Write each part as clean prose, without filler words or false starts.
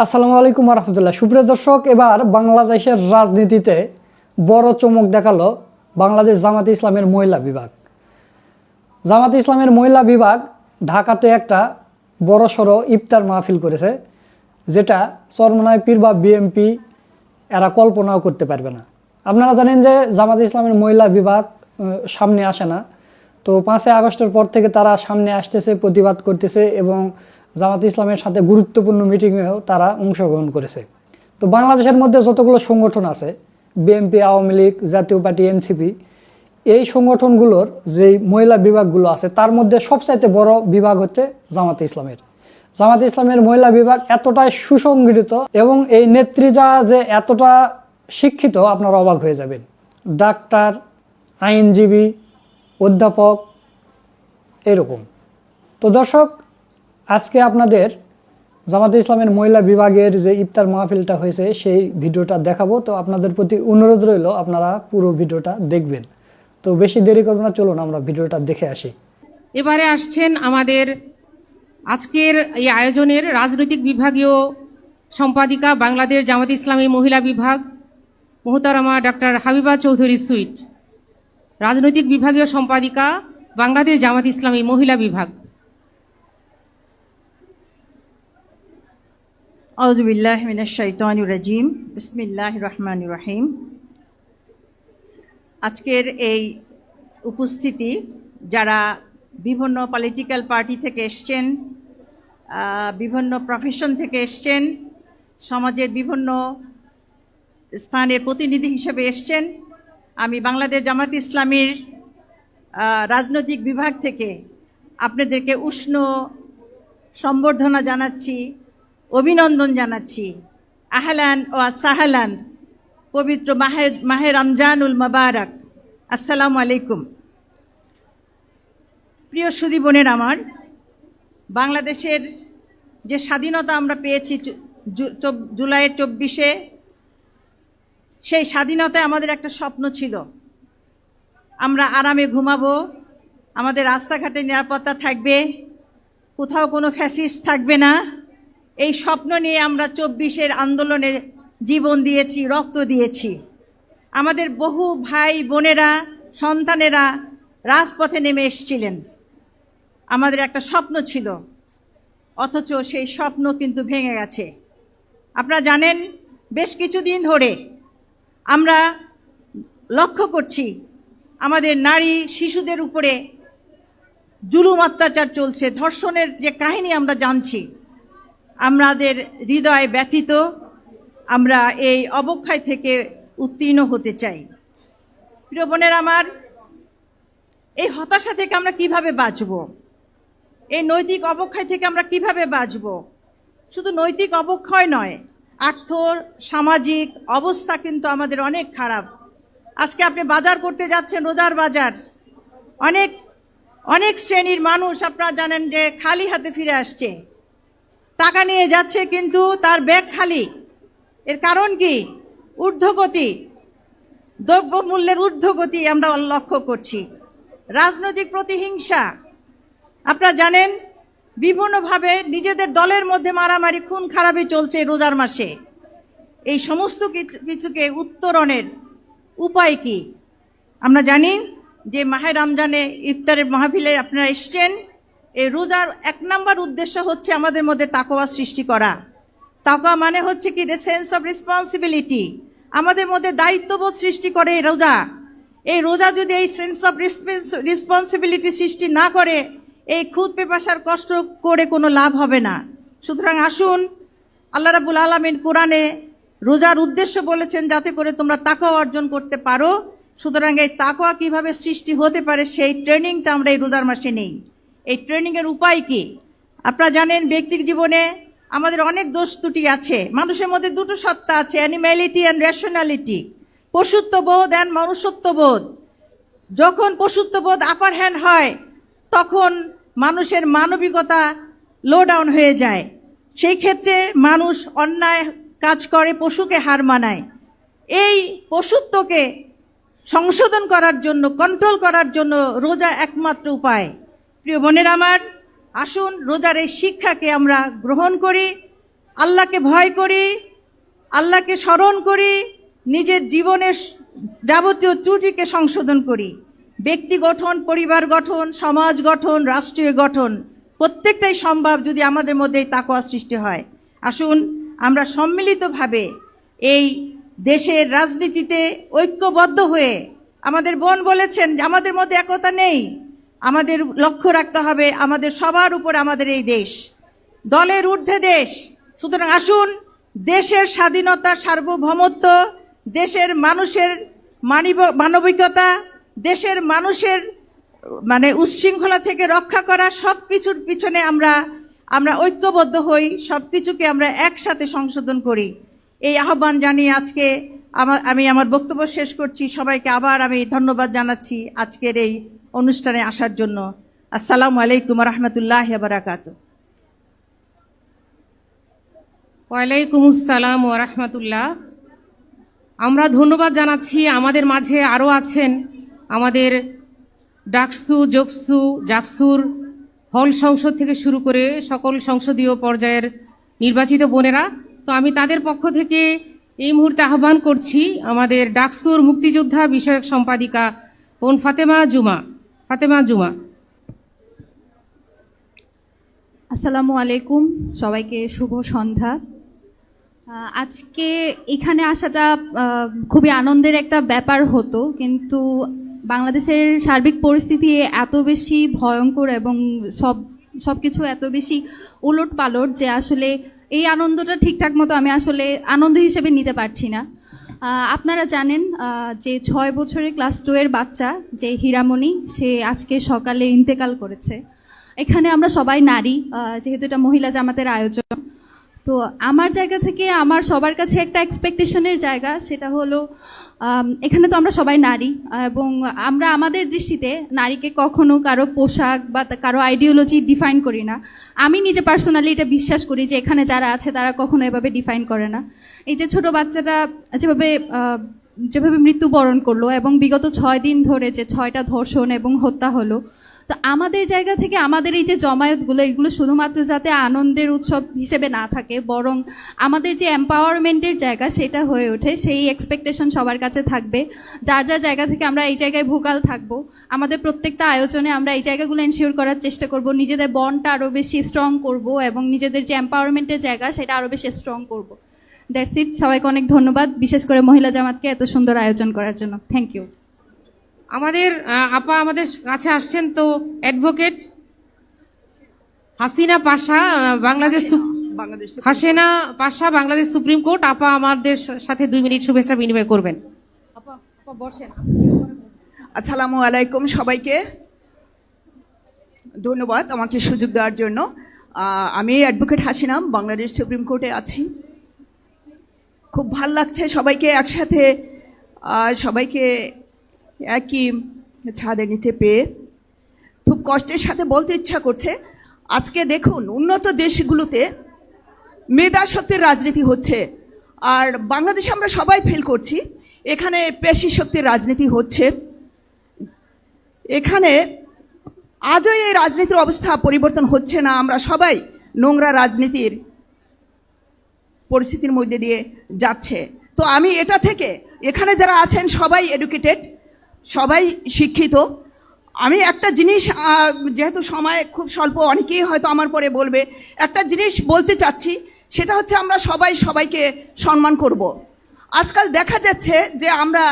আসসালামু আলাইকুম রহমতুল্লাহ। সুপ্রিয় দর্শক, এবার বাংলাদেশের রাজনীতিতে বড় চমক দেখালো বাংলাদেশ জামাতে ইসলামের মহিলা বিভাগ। জামাতে ইসলামের মহিলা বিভাগ ঢাকাতে একটা বড়সড় ইফতার মাহফিল করেছে, যেটা চরমনায় পীর বা বিএমপি এরা কল্পনাও করতে পারবে না। আপনারা জানেন যে জামাতে ইসলামের মহিলা বিভাগ সামনে আসে না, তো 5ই আগস্টের পর থেকে তারা সামনে আসতেছে, প্রতিবাদ করতেছে এবং জামাতে ইসলামের সাথে গুরুত্বপূর্ণ মিটিংয়েও তারা অংশগ্রহণ করেছে। তো বাংলাদেশের মধ্যে যতগুলো সংগঠন আছে, বিএনপি, আওয়ামী লীগ, জাতীয় পার্টি, এনসিপি, এই সংগঠনগুলোর যেই মহিলা বিভাগগুলো আছে তার মধ্যে সবচাইতে বড় বিভাগ হচ্ছে জামাতে ইসলামের। জামাতে ইসলামের মহিলা বিভাগ এতটাই সুসংগঠিত এবং এই নেত্রীরা যে এতটা শিক্ষিত, আপনারা অবাক হয়ে যাবেন। ডাক্তার, আইনজীবী, অধ্যাপক, এরকম। তো দর্শক, আজকে আপনাদের জামাতে ইসলামের মহিলা বিভাগের যে ইফতার মাহফিলটা হয়েছে সেই ভিডিওটা দেখাবো। তো আপনাদের প্রতি অনুরোধ রইল আপনারা পুরো ভিডিওটা দেখবেন। তো বেশি দেরি করব না, চলুন আমরা ভিডিওটা দেখে আসি। এবারে আসছেন আমাদের আজকের এই আয়োজনের রাজনৈতিক বিভাগীয় সম্পাদিকা, বাংলাদেশ জামাতে ইসলামী মহিলা বিভাগ, মোহতারামা ডক্টর হাবিবা চৌধুরী সুইট। রাজনৈতিক বিভাগীয় সম্পাদিকা, বাংলাদেশ জামাতে ইসলামী মহিলা বিভাগ। আউযু বিল্লাহি মিনাশ শাইতানির রাজিম। বিসমিল্লাহির রহমানির রহিম। আজকের এই উপস্থিতি, যারা বিভিন্ন পলিটিক্যাল পার্টি থেকে এসছেন, বিভিন্ন প্রফেশন থেকে এসছেন, সমাজের বিভিন্ন স্থানের প্রতিনিধি হিসেবে এসছেন, আমি বাংলাদেশ জামাত ইসলামীর রাজনৈতিক বিভাগ থেকে আপনাদেরকে উষ্ণ সম্বর্ধনা জানাচ্ছি, অভিনন্দন জানাচ্ছি। আহলান ও সাহলান, পবিত্র মাহে রমজানুল মুবারক। আসসালামু আলাইকুম। প্রিয় সুধী বোনের আমার, বাংলাদেশের যে স্বাধীনতা আমরা পেয়েছি জুলাইয়ের 24-এ, সেই স্বাধীনতায় আমাদের একটা স্বপ্ন ছিল, আমরা আরামে ঘুমাবো, আমাদের রাস্তাঘাটে নিরাপত্তা থাকবে, কোথাও কোনো ফ্যাসিস্ট থাকবে না। এই স্বপ্ন নিয়ে আমরা 24-এর আন্দোলনে জীবন দিয়েছি, রক্ত দিয়েছি। আমাদের বহু ভাই বোনেরা, সন্তানেরা রাজপথে নেমে এসেছিলেন। আমাদের একটা স্বপ্ন ছিল, অথচ সেই স্বপ্ন কিন্তু ভেঙে গেছে। আপনারা জানেন, বেশ কিছুদিন ধরে আমরা লক্ষ্য করছি আমাদের নারী শিশুদের উপরে জুলুম অত্যাচার চলছে, ধর্ষণের যে কাহিনী আমরা জানছি। আমাদের হৃদয় ব্যথিত, আমরা এই অবক্ষয় থেকে উত্তীর্ণ হতে চাই। প্রিয় বোনের আমার, এই হতাশা থেকে আমরা কিভাবে বাঁচব? এই নৈতিক অবক্ষয় থেকে আমরা কিভাবে বাঁচব? শুধু নৈতিক অবক্ষয় নয়, আর্থ সামাজিক অবস্থা কিন্তু আমাদের অনেক খারাপ। আজকে আপনি বাজার করতে যাচ্ছেন, রোজার বাজার, অনেক অনেক শ্রেণীর মানুষ আপনারা জানেন যে খালি হাতে ফিরে আসছে, টাকা নিয়ে যাচ্ছে কিন্তু তার ব্যাগ খালি। এর কারণ কি? ঊর্ধ্বগতি, দ্রব্যমূল্যের ঊর্ধ্বগতি আমরা লক্ষ্য করছি। রাজনৈতিক প্রতিহিংসা, আপনারা জানেন বিভিন্নভাবে নিজেদের দলের মধ্যে মারামারি, খুন খারাপি চলছে রোজার মাসে। এই সমস্ত কিছুকে উত্তরণের উপায় কি? আমরা জানি যে মাহে রমজানে ইফতারের মাহফিলে আপনারা এসছেন। এই রোজার 1 নম্বর উদ্দেশ্য হচ্ছে আমাদের মধ্যে তাকওয়া সৃষ্টি করা। তাকওয়া মানে হচ্ছে কি? সেন্স অফ রেসপন্সিবিলিটি, আমাদের মধ্যে দায়িত্ববোধ সৃষ্টি করে এই রোজা। এই রোজা যদি এই সেন্স অফ রেসপন্সিবিলিটি সৃষ্টি না করে, এই খুদ পেপাসার কষ্ট করে কোনো লাভ হবে না। সুতরাং আসুন, আল্লাহ রাব্বুল আলামিন কোরআনে রোজার উদ্দেশ্য বলেছেন যাতে করে তোমরা তাকওয়া অর্জন করতে পারো। সুতরাং এই তাকওয়া কিভাবে সৃষ্টি হতে পারে সেই ট্রেনিংটা আমরা এই রোজার মাসে নেই। এই ট্রেনিংয়ের উপায় কি? আপনারা জানেন, ব্যক্তির জীবনে আমাদের অনেক দোষ ত্রুটি আছে। মানুষের মধ্যে দুটো সত্তা আছে, অ্যানিম্যালিটি অ্যান্ড রেশনালিটি, পশুত্ববোধ অ্যান্ড মনুষ্যত্ববোধ। যখন পশুত্ববোধ আপার হ্যান্ড হয়, তখন মানুষের মানবিকতা লো ডাউন হয়ে যায়। সেই ক্ষেত্রে মানুষ অন্যায় কাজ করে, পশুকে হার মানায়। এই পশুত্বকে সংশোধন করার জন্য, কন্ট্রোল করার জন্য রোজা একমাত্র উপায়। প্রিয় বোনেরা আমার, আসুন রোজার এই শিক্ষাকে আমরা গ্রহণ করি। আল্লাহকে ভয় করি, আল্লাহকে স্মরণ করি, নিজের জীবনের যাবতীয় ত্রুটিকে সংশোধন করি। ব্যক্তি গঠন, পরিবার গঠন, সমাজ গঠন, রাষ্ট্রীয় গঠন প্রত্যেকটাই সম্ভব যদি আমাদের মধ্যে এই তাকওয়া সৃষ্টি হয়। আসুন আমরা সম্মিলিতভাবে এই দেশের রাজনীতিতে ঐক্যবদ্ধ হয়ে, আমাদের বোন বলেছেন যে আমাদের মধ্যে একতা নেই, আমাদের লক্ষ্য রাখতে হবে আমাদের সবার উপর আমাদের এই দেশ, দলের ঊর্ধ্বে দেশ। সুতরাং আসুন দেশের স্বাধীনতা, সার্বভৌমত্ব, দেশের মানুষের মানবিকতা, দেশের মানুষের উচ্ছৃঙ্খলা থেকে রক্ষা করা, সব কিছুর পিছনে আমরা ঐক্যবদ্ধ হই, সব কিছুকে আমরা একসাথে সংশোধন করি। এই আহ্বান জানিয়ে আজকে আমি আমার বক্তব্য শেষ করছি। সবাইকে আবার আমি ধন্যবাদ জানাচ্ছি আজকের এই অনুষ্ঠানে আসার জন্য। আসসালামু আলাইকুম রহমতুল্লাহ বারাকাতুহু। ওয়ালাইকুম আসসালাম ওয়া রাহমাতুল্লাহ। আমরা ধন্যবাদ জানাচ্ছি। আমাদের মাঝে আরও আছেন আমাদের ডাকসু, জোকসু, জাকসুর হল সংসদ থেকে শুরু করে সকল সংসদীয় পর্যায়ের নির্বাচিত বোনেরা। তো আমি তাদের পক্ষ থেকে এই মুহূর্তে আহ্বান করছি আমাদের ডাকসুর মুক্তিযোদ্ধা বিষয়ক সম্পাদিকা বোন ফাতেমা জুমা। আসসালামু আলাইকুম, সবাইকে শুভ সন্ধ্যা। আজকে এখানে আসাটা খুবই আনন্দের একটা ব্যাপার হতো, কিন্তু বাংলাদেশের সার্বিক পরিস্থিতি এত বেশি ভয়ঙ্কর এবং সব কিছু এত বেশি উলটপালট যে আসলে এই আনন্দটা ঠিকঠাক মতো আমি আসলে আনন্দ হিসেবে নিতে পারছি না। আপনারা জানেন যে 6 বছরের ক্লাস 2 এর বাচ্চা যে হীরামণি, সে আজকে সকালে ইন্তেকাল করেছে। এখানে আমরা সবাই নারী, যেহেতু এটা মহিলা জামাতের আয়োজন, তো আমার জায়গা থেকে আমার সবার কাছে একটা এক্সপেকটেশনের জায়গা, সেটা হলো এখানে তো আমরা সবাই নারী এবং আমরা আমাদের দৃষ্টিতে নারীকে কখনো কারো পোশাক বা কারো আইডিওলজি ডিফাইন করি না। আমি নিজে পার্সোনালি এটা বিশ্বাস করি যে এখানে যারা আছে তারা কখনো এভাবে ডিফাইন করে না। এই যে ছোট বাচ্চাটা যেভাবে মৃত্যুবরণ করলো এবং বিগত 6 দিন ধরে যে 6টা ধর্ষণ এবং হত্যা হলো, তো আমাদের জায়গা থেকে আমাদের এই যে জমায়েতগুলো, এগুলো শুধুমাত্র যাতে আনন্দের উৎসব হিসেবে না থাকে, বরং আমাদের যে এম্পাওয়ারমেন্টের জায়গা সেটা হয়ে ওঠে, সেই এক্সপেকটেশন সবার কাছে থাকবে। যার যার জায়গা থেকে আমরা এই জায়গায় ভোকাল থাকবো। আমাদের প্রত্যেকটা আয়োজনে আমরা এই জায়গাগুলো এনশিওর করার চেষ্টা করব, নিজেদের বন্ডটা আরও বেশি স্ট্রং করব এবং নিজেদের যে এম্পাওয়ারমেন্টের জায়গা সেটা আরও বেশি স্ট্রং করব। That's it. সবাইকে অনেক ধন্যবাদ, বিশেষ করে মহিলা জামাতকে এত সুন্দর আয়োজন করার জন্য। Thank you. আমাদের আপা আমাদের কাছে আসছেন, তো advocate Hasina Pasha, Bangladesh supreme court. আপা আমাদের সাথে 2 মিনিট শুভেচ্ছা বিনিময় করবেন। আপা বসেন। আসসালামু আলাইকুম, সবাইকে ধন্যবাদ আমাকে সুযোগ দেওয়ার জন্য। আমি অ্যাডভোকেট হাসিনা, বাংলাদেশ সুপ্রিম কোর্টে আছি। খুব ভাল লাগছে সবাইকে একসাথে, সবাইকে একই ছাদের নিচে পেয়ে। খুব কষ্টের সাথে বলতে ইচ্ছা করছে, আজকে দেখুন উন্নত দেশগুলোতে মেধা শক্তির রাজনীতি হচ্ছে, আর বাংলাদেশে আমরা সবাই ফিল করছি এখানে পেশি শক্তির রাজনীতি হচ্ছে। এখানে আজও এই রাজনীতির অবস্থা পরিবর্তন হচ্ছে না। আমরা সবাই নোংরা রাজনীতির পরিস্থিতির মধ্যে দিয়ে যাচ্ছে। তো আমি এটা থেকে, এখানে যারা আছেন সবাই এডুকেটেড, সবাই শিক্ষিত। আমি একটা জিনিস, যেহেতু সময় খুব স্বল্প, অনেকেই হয়তো আমার পরে বলবে, একটা জিনিস বলতে চাচ্ছি, সেটা হচ্ছে আমরা সবাই সবাইকে সম্মান করব। আজকাল দেখা যাচ্ছে যে আমরা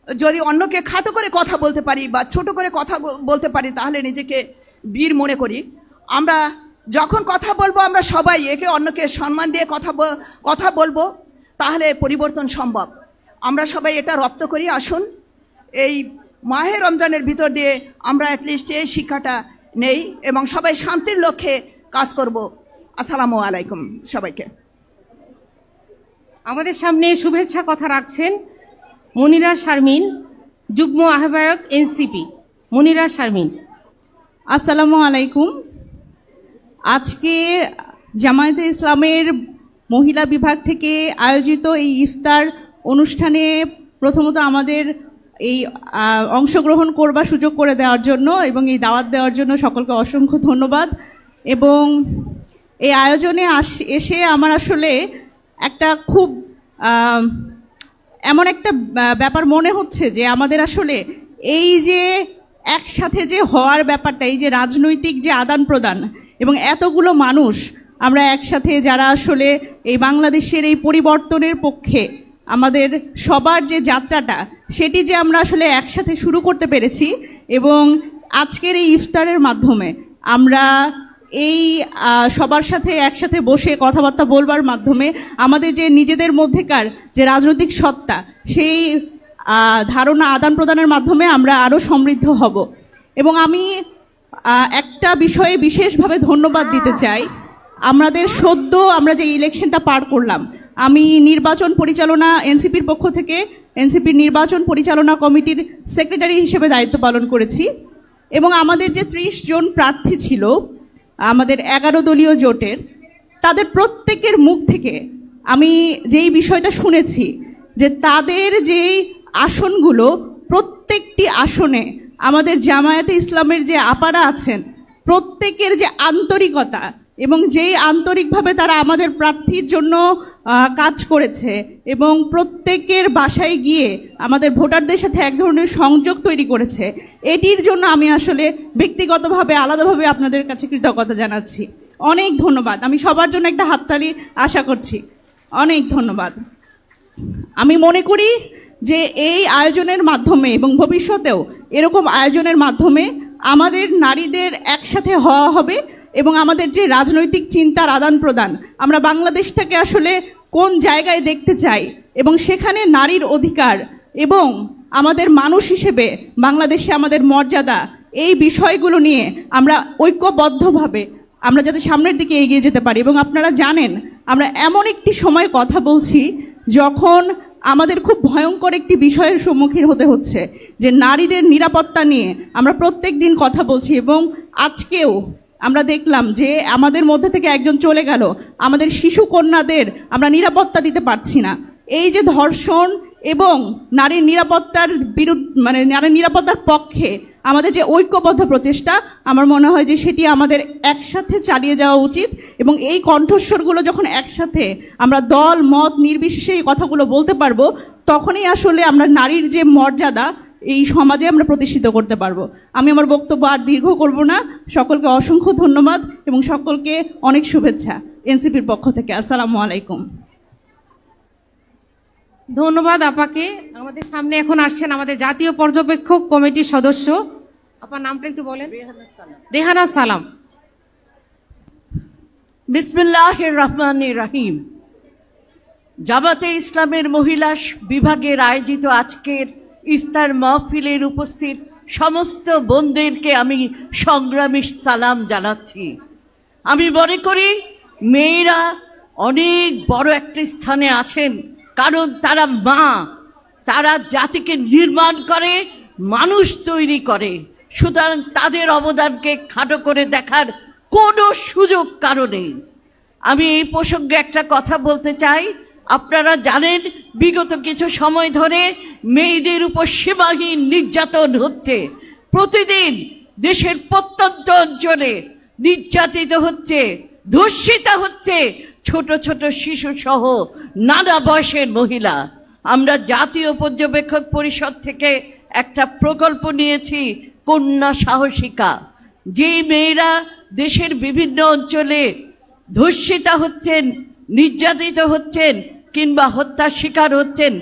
যদি অন্যকে খাটো করে কথা বলতে পারি বা ছোট করে কথা বলতে পারি তাহলে নিজেকে বীর মনে করি। আমরা যখন কথা বলবো আমরা সবাই একে অন্যকে সম্মান দিয়ে কথা বলবো, তাহলে পরিবর্তন সম্ভব। আমরা সবাই এটা রপ্ত করি। আসুন এই মাহে রমজানের ভিতর দিয়ে আমরা অ্যাটলিস্ট এই শিক্ষাটা নেই এবং সবাই শান্তির লক্ষ্যে কাজ করব। আসসালামু আলাইকুম সবাইকে। আমাদের সামনে শুভেচ্ছা কথা রাখছেন মনিরা শারমিন, যুগ্ম আহ্বায়ক এনসিপি। মনিরা শারমিন। আসসালামু আলাইকুম। আজকে জামায়াতে ইসলামের মহিলা বিভাগ থেকে আয়োজিত এই ইফতার অনুষ্ঠানে প্রথমত আমাদের এই অংশগ্রহণ করবার সুযোগ করে দেওয়ার জন্য এবং এই দাওয়াত দেওয়ার জন্য সকলকে অসংখ্য ধন্যবাদ। এবং এই আয়োজনে এসে আমার আসলে একটা খুব এমন একটা ব্যাপার মনে হচ্ছে যে আমাদের আসলে এই যে একসাথে যে হওয়ার ব্যাপারটা, এই যে রাজনৈতিক যে আদান প্রদান এবং এতগুলো মানুষ আমরা একসাথে যারা আসলে এই বাংলাদেশের এই পরিবর্তনের পক্ষে আমাদের সবার যে যাত্রাটা সেটি যে আমরা আসলে একসাথে শুরু করতে পেরেছি এবং আজকের এই ইফতারের মাধ্যমে আমরা এই সবার সাথে একসাথে বসে কথাবার্তা বলবার মাধ্যমে আমাদের যে নিজেদের মধ্যেকার যে রাজনৈতিক সত্তা সেই ধারণা আদান প্রদানের মাধ্যমে আমরা আরও সমৃদ্ধ হব। এবং আমি একটা বিষয়ে বিশেষভাবে ধন্যবাদ দিতে চাই। আমাদের সদ্য আমরা যে ইলেকশনটা পার করলাম, আমি নির্বাচন পরিচালনা এনসিপির পক্ষ থেকে এনসিপির নির্বাচন পরিচালনা কমিটির সেক্রেটারি হিসেবে দায়িত্ব পালন করেছি এবং আমাদের যে 30 জন প্রার্থী ছিল আমাদের 11 দলীয় জোটের, তাদের প্রত্যেকের মুখ থেকে আমি যেই বিষয়টা শুনেছি যে তাদের যেই আসনগুলো, প্রত্যেকটি আসনে আমাদের জামায়াতে ইসলামের যে আপারা আছেন প্রত্যেকের যে আন্তরিকতা এবং যেই আন্তরিকভাবে তারা আমাদের প্রার্থীর জন্য কাজ করেছে এবং প্রত্যেকের বাসায় গিয়ে আমাদের ভোটারদের সাথে এক ধরনের সংযোগ তৈরি করেছে, এটির জন্য আমি আসলে ব্যক্তিগতভাবে আলাদাভাবে আপনাদের কাছে কৃতজ্ঞতা জানাচ্ছি। অনেক ধন্যবাদ। আমি সবার জন্য একটা হাততালি আশা করছি। অনেক ধন্যবাদ। আমি মনে করি যে এই আয়োজনের মাধ্যমে এবং ভবিষ্যতেও এরকম আয়োজনের মাধ্যমে আমাদের নারীদের একসাথে হওয়া হবে এবং আমাদের যে রাজনৈতিক চিন্তার আদান প্রদান, আমরা বাংলাদেশটাকে আসলে কোন জায়গায় দেখতে চাই এবং সেখানে নারীর অধিকার এবং আমাদের মানুষ হিসেবে বাংলাদেশে আমাদের মর্যাদা, এই বিষয়গুলো নিয়ে আমরা ঐক্যবদ্ধভাবে আমরা যাতে সামনের দিকে এগিয়ে যেতে পারি। এবং আপনারা জানেন আমরা এমন একটি সময় কথা বলছি যখন আমাদের খুব ভয়ঙ্কর একটি বিষয়ের সম্মুখীন হতে হচ্ছে, যে নারীদের নিরাপত্তা নিয়ে আমরা প্রত্যেক দিন কথা বলছি এবং আজকেও আমরা দেখলাম যে আমাদের মধ্যে থেকে একজন চলে গেল, আমাদের শিশু কন্যাদের আমরা নিরাপত্তা দিতে পারছি না। এই যে ধর্ষণ এবং নারীর নিরাপত্তার বিরুদ্ধে নারীর নিরাপত্তার পক্ষে আমাদের যে ঐক্যবদ্ধ প্রচেষ্টা, আমার মনে হয় যে সেটি আমাদের একসাথে চালিয়ে যাওয়া উচিত এবং এই কণ্ঠস্বরগুলো যখন একসাথে আমরা দল মত নির্বিশেষে এই কথাগুলো বলতে পারবো, তখনই আসলে আমরা নারীর যে মর্যাদা এই সমাজে আমরা প্রতিষ্ঠিত করতে পারবো। আমি আমার বক্তব্য আর দীর্ঘ করব না। সকলকে অসংখ্য ধন্যবাদ এবং সকলকে অনেক শুভেচ্ছা এনসিপির পক্ষ থেকে। আসসালামু আলাইকুম। ধন্যবাদ আপাকে। আমাদের সামনে এখন আসছেন আমাদের জাতীয় পর্যবেক্ষক কমিটির সদস্য। আপার নামটা একটু বলেন। রেহানা সালাম। বিসমিল্লাহির রহমানির রহিম। জামাতে ইসলামের মহিলা বিভাগের আয়োজিত আজকের ইফতার মাহফিলের উপস্থিত সমস্ত বোনদেরকে আমি সংগ্রামী সালাম জানাচ্ছি। আমি মনে করি মেয়েরা অনেক বড় একটা স্থানে আছেন, কারণ তারা মা, তারা জাতিকে নির্মাণ করে, মানুষ তৈরি করে। সুতরাং তাদের অবদানকে খাটো করে দেখার কোনো সুযোগ কারো নেই। আমি এই প্রসঙ্গে একটা কথা বলতে চাই। আপনারা জানেন বিগত কিছু সময় ধরে মেয়েদের উপর সীমাহীন নির্যাতন হচ্ছে। প্রতিদিন দেশের প্রত্যন্ত অঞ্চলে নির্যাতিত হচ্ছে, ধর্ষিত হচ্ছে ছোট ছোট শিশু সহ নানা বয়সের মহিলা। আমরা জাতীয় পর্যবেক্ষক পরিষদ থেকে একটা প্রকল্প নিয়েছি, কন্যা সাহসিকা। যেই মেয়েরা দেশের বিভিন্ন অঞ্চলে ধর্ষিতা হচ্ছেন, নির্যাতিত হচ্ছেন কিংবা হত্যার শিকার হচ্ছেন,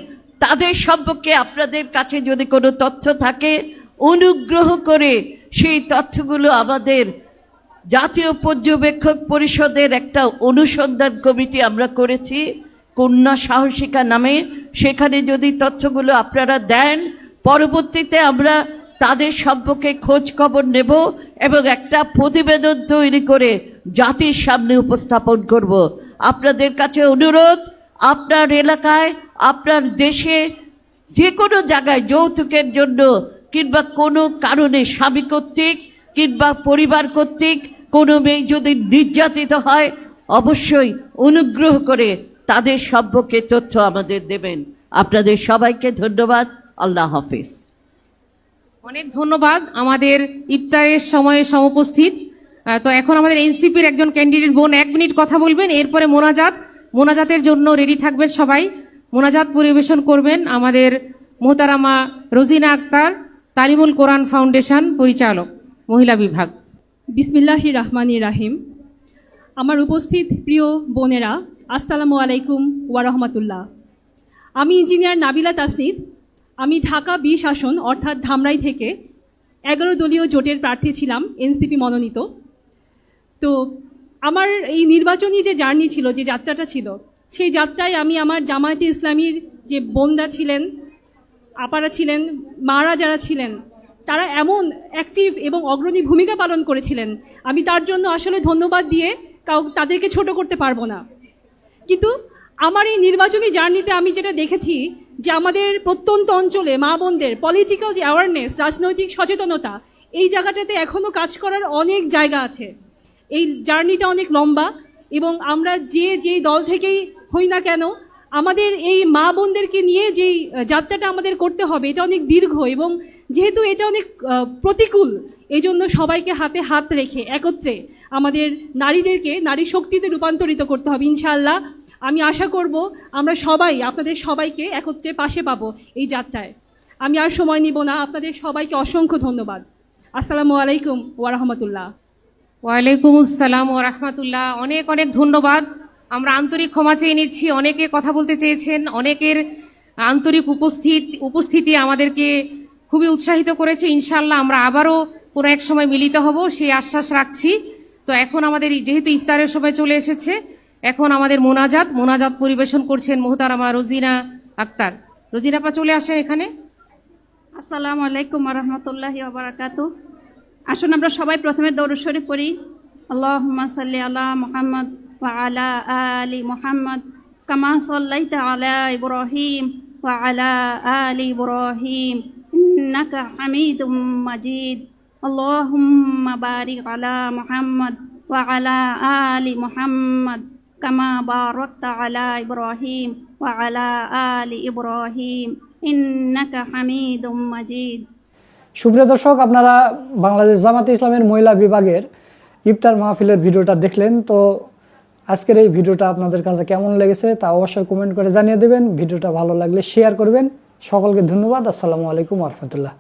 তাদের সম্পর্কে আপনাদের কাছে যদি কোনো তথ্য থাকে, অনুগ্রহ করে সেই তথ্যগুলো আমাদের জাতীয় পর্যবেক্ষক পরিষদের একটা অনুসন্ধান কমিটি আমরা করেছি কন্যা সাহসিকা নামে। সেখানে যদি তথ্যগুলো আপনারা দেন, পরবর্তীতে আমরা তাদের সম্পর্কে খোঁজ খবর নেব এবং একটা প্রতিবেদন তৈরি করে জাতির সামনে উপস্থাপন করব। আপনাদের কাছে অনুরোধ, আপনার এলাকায়, আপনার দেশে যে কোনো জায়গায় যৌতুকের জন্য কিংবা কোনো কারণে স্বামী কর্তৃক কিংবা পরিবার কর্তৃক কোনো মেয়ে যদি নির্যাতিত হয়, অবশ্যই অনুগ্রহ করে তাদের সম্পর্কে তথ্য আমাদের দেবেন। আপনাদের সবাইকে ধন্যবাদ। আল্লাহ হাফেজ। অনেক ধন্যবাদ। আমাদের ইফতারের সময়ে সমুপস্থিত তো এখন আমাদের এনসিপির একজন ক্যান্ডিডেট বোন 1 মিনিট কথা বলবেন, এরপরে মোনাজাতের জন্য রেডি থাকবেন সবাই। মোনাজাত পরিবেশন করবেন আমাদের মোহতারামা রোজিনা আক্তার, তালিমুল কোরআন ফাউন্ডেশন পরিচালক, মহিলা বিভাগ। বিসমিল্লাহির রহমানির রাহিম। আমার উপস্থিত প্রিয় বোনেরা, আসসালামু আলাইকুম ওয়া রাহমাতুল্লাহ। আমি ইঞ্জিনিয়ার নাবিলা তাসনিদ। আমি ঢাকা 20 আসন অর্থাৎ ধামরাই থেকে 11 দলীয় জোটের প্রার্থী ছিলাম, এনসিপি মনোনীত। তো আমার এই নির্বাচনী যে জার্নি ছিল, যে যাত্রাটা ছিল, সেই যাত্রায় আমি আমার জামায়াতে ইসলামীর যে বোনরা ছিলেন, আপারা ছিলেন, মারা যারা ছিলেন, তারা এমন অ্যাক্টিভ এবং অগ্রণী ভূমিকা পালন করেছিলেন, আমি তার জন্য আসলে ধন্যবাদ দিয়ে তাদেরকে ছোট করতে পারবো না। কিন্তু আমার এই নির্বাচনী জার্নিতে আমি যেটা দেখেছি যে আমাদের প্রত্যন্ত অঞ্চলে মা বোনদের পলিটিক্যাল যে অ্যাওয়ারনেস, রাজনৈতিক সচেতনতা, এই জায়গাটাতে এখনও কাজ করার অনেক জায়গা আছে। এই জার্নিটা অনেক লম্বা এবং আমরা যেই দল থেকেই হই না কেন, আমাদের এই মা বোনদেরকে নিয়ে যেই যাত্রাটা আমাদের করতে হবে, এটা অনেক দীর্ঘ এবং যেহেতু এটা অনেক প্রতিকূল, এই জন্য সবাইকে হাতে হাত রেখে একত্রে আমাদের নারীদেরকে নারী শক্তিতে রূপান্তরিত করতে হবে ইনশাআল্লাহ। আমি আশা করব আমরা সবাই আপনাদের সবাইকে একত্রে পাশে পাবো এই যাত্রায়। আমি আর সময় নিব না, আপনাদের সবাইকে অসংখ্য ধন্যবাদ। আসসালামু আলাইকুম ওয়া রাহমাতুল্লাহ। ওয়ালাইকুম আসসালাম ওয়া রাহমাতুল্লাহ। অনেক অনেক ধন্যবাদ। আমরা আন্তরিক ক্ষমা চেয়ে নিচ্ছি, অনেকে কথা বলতে চেয়েছেন, অনেকের আন্তরিক উপস্থিতি আমাদেরকে খুবই উৎসাহিত করেছে। ইনশাআল্লাহ আমরা আবারও কোনো এক সময় মিলিত হব, সেই আশ্বাস রাখছি। তো এখন আমাদের যেহেতু ইফতারের সময় চলে এসেছে, এখন আমাদের মোনাজাত পরিবেশন করছেন মোহতারামা রোজিনা আক্তার। রোজিনা আপা চলে আসেন এখানে। আসসালামু আলাইকুম ওয়া রাহমাতুল্লাহি ওয়া বারাকাতুহু। আসুন আমরা সবাই প্রথমে দরুদ শরীফ পড়ি। আল্লাহুম্মা সাল্লি আলা মুহাম্মদ ওয়া আলা আলি মুহাম্মদ কামা সাল্লাইতা আলা ইব্রাহিম ওয়া আলা আলি ইব্রাহিম ইন্নাকা হামিদুম মাজিদ। আল্লাহুম্মা বারিক আলা মুহাম্মদ ওয়া আলা আলি মুহাম্মদ কামা বারাকতা আলা ইব্রাহিম ওয়া আলা আলি ইব্রাহিম ইন্নাকা হামিদুম মাজিদ। সুপ্রিয় দর্শক, আপনারা বাংলাদেশ জামাতে ইসলামের মহিলা বিভাগের ইফতার মাহফিলের ভিডিওটা দেখলেন। তো আজকের এই ভিডিওটা আপনাদের কাছে কেমন লেগেছে তা অবশ্যই কমেন্ট করে জানিয়ে দেবেন। ভিডিওটা ভালো লাগলে শেয়ার করবেন। সকলকে ধন্যবাদ। আসসালামু আলাইকুম ওয়া রাহমাতুল্লাহ।